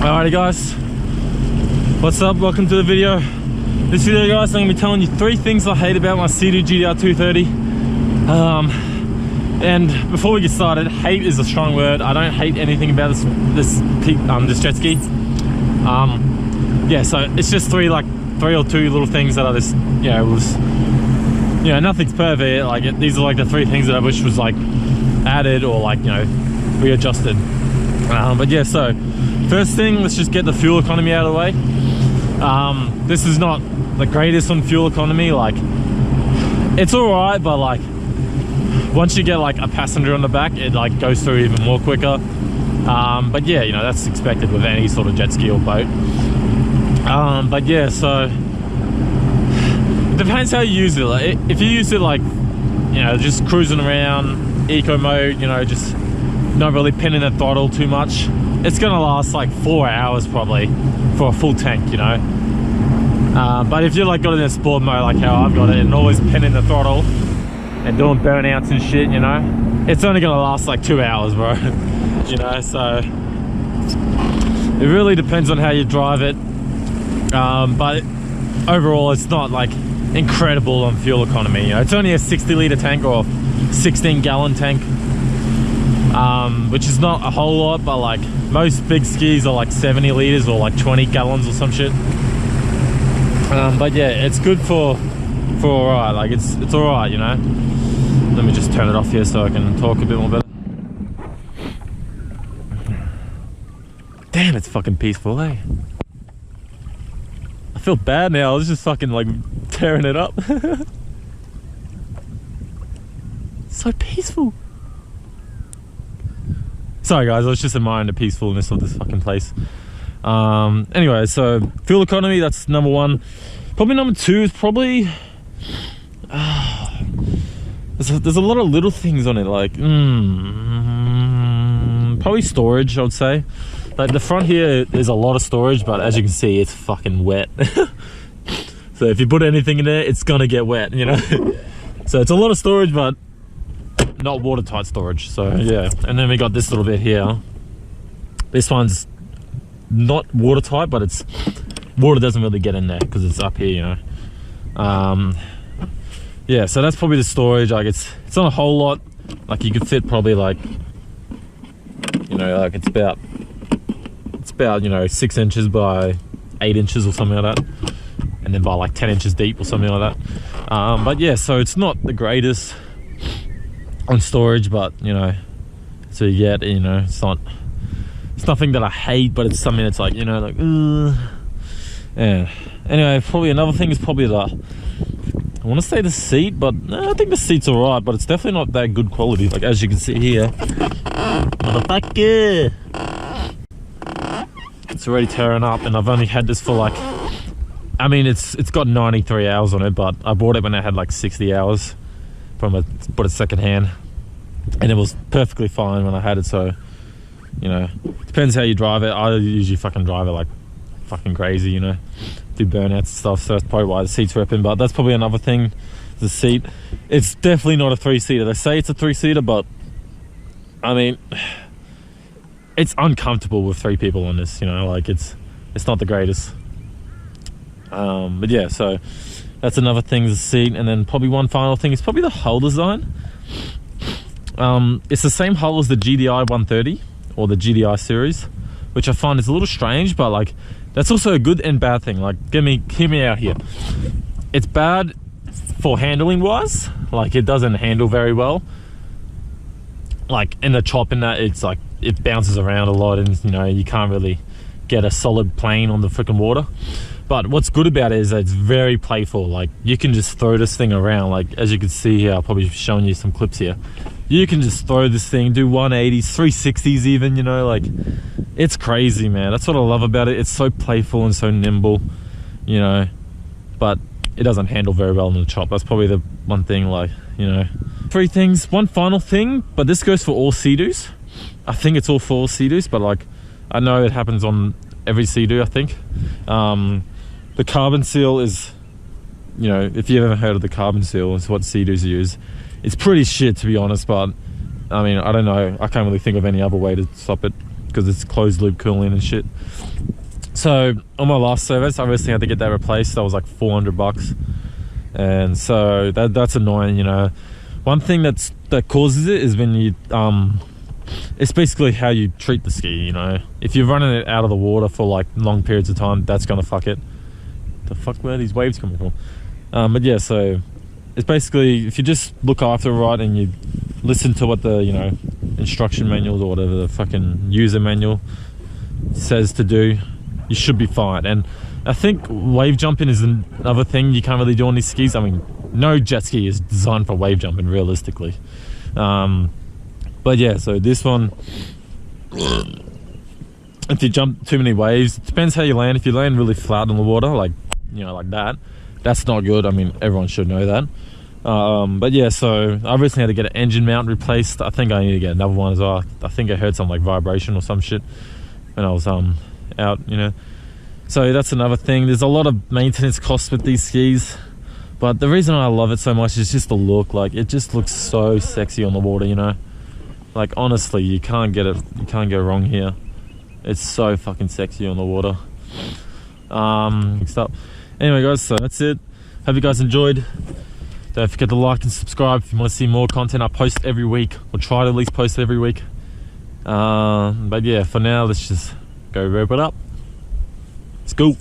Alrighty guys, what's up? Welcome to the video. This video guys, I'm going to be telling you 3 things I hate about my SeaDoo GTR 230. And before we get started, hate is a strong word. I don't hate anything about this jet ski. Yeah, so it's just 3 or 2 little things that I just, nothing's perfect. Like these are like the 3 things that I wish was like added or like, readjusted. But yeah, so first thing, let's just get the fuel economy out of the way. This is not the greatest on fuel economy. Like, it's all right, but like once you get like a passenger on the back, it like goes through even more quicker. But yeah, that's expected with any sort of jet ski or boat. But yeah, so it depends how you use it. Like, if you use it like, just cruising around, eco mode, just not really pinning the throttle too much, it's gonna last like 4 hours probably for a full tank, but if you like got it in sport mode like how I've got it and always pinning the throttle and doing burnouts and shit, it's only gonna last like 2 hours, bro. So it really depends on how you drive it. But overall it's not like incredible on fuel economy. It's only a 60-litre tank or 16-gallon tank, which is not a whole lot, but like most big skis are like 70 litres or like 20 gallons or some shit. But yeah, it's good for alright. Like it's alright, Let me just turn it off here so I can talk a bit more better. Damn, it's fucking peaceful, eh? I feel bad now. I was just fucking like tearing it up. So peaceful. Sorry guys, I was just admiring the peacefulness of this fucking place. Anyway, so fuel economy, that's number 1. Probably number 2 is probably there's a lot of little things on it, like probably storage, I would say. Like the front here, there's a lot of storage, but as you can see, it's fucking wet. So if you put anything in there, it's gonna get wet, So it's a lot of storage, but not watertight storage. So yeah, and then we got this little bit here. This one's not watertight, but it's water doesn't really get in there because it's up here, yeah, so that's probably the storage. Like it's not a whole lot. Like you could fit probably like, like it's about 6 inches by 8 inches or something like that, and then by like 10 inches deep or something like that. But yeah, so it's not the greatest on storage, but so you get, it's nothing that I hate, but it's something that's like, like yeah. Anyway, probably another thing is probably I want to say the seat, but I think the seat's alright, but it's definitely not that good quality. Like as you can see here, motherfucker, it's already tearing up, and I've only had this for like, I mean it's got 93 hours on it, but I bought it when I had like 60 hours from bought it second hand, and it was perfectly fine when I had it. So depends how you drive it. I usually fucking drive it like fucking crazy, do burnouts and stuff, so that's probably why the seat's ripping. But that's probably another thing, the seat. It's definitely not a 3-seater. They say it's a 3-seater, but I mean it's uncomfortable with 3 people on this, like it's not the greatest. But yeah, so that's another thing, the seat. And then probably one final thing is probably the hull design. It's the same hull as the GDI 130 or the GDI series, which I find is a little strange, but like that's also a good and bad thing. Like hear me out here. It's bad for handling wise, like it doesn't handle very well. Like in the chop in that, it's like it bounces around a lot, and you can't really get a solid plane on the freaking water. But what's good about it is that it's very playful. Like you can just throw this thing around. Like as you can see here, I'll probably be showing you some clips here. You can just throw this thing, do 180s, 360s even, like it's crazy, man. That's what I love about it. It's so playful and so nimble, but it doesn't handle very well in the chop. That's probably the one thing, like, 3 things. One final thing, but this goes for all SeaDoos. I think it's all for all SeaDoos, but like I know it happens on every SeaDoo, I think. The carbon seal is, if you've ever heard of the carbon seal, it's what SeaDoos use. It's pretty shit, to be honest, but I mean, I don't know. I can't really think of any other way to stop it. because it's closed loop cooling and shit. So on my last service, I obviously had to get that replaced. That was like $400, and so that's annoying, you know. One thing that causes it is when you it's basically how you treat the ski, you know. If you're running it out of the water for like long periods of time, that's gonna fuck it. The fuck, where are these waves coming from? But yeah, so it's basically, if you just look after it right and you listen to what the, you know, instruction manuals or whatever the fucking user manual says to do, you should be fine. And I think wave jumping is another thing you can't really do on these skis. I mean, no jet ski is designed for wave jumping realistically. But yeah, so this one, if you jump too many waves, it depends how you land. If you land really flat on the water, like, you know, like that, that's not good. I mean, everyone should know that. But yeah, so I recently had to get an engine mount replaced. I think I need to get another one as well. I think I heard some like vibration or some shit when I was out, you know. So that's another thing. There's a lot of maintenance costs with these skis, but the reason I love it so much is just the look. Like, it just looks so sexy on the water, you know. Like, honestly, you can't get it, you can't go wrong here. It's so fucking sexy on the water. Stop. Anyway guys, so that's it. Hope you guys enjoyed. Don't forget to like and subscribe if you want to see more content. I post every week, or try to at least post every week. But yeah, for now, let's just go wrap it up. Let's go.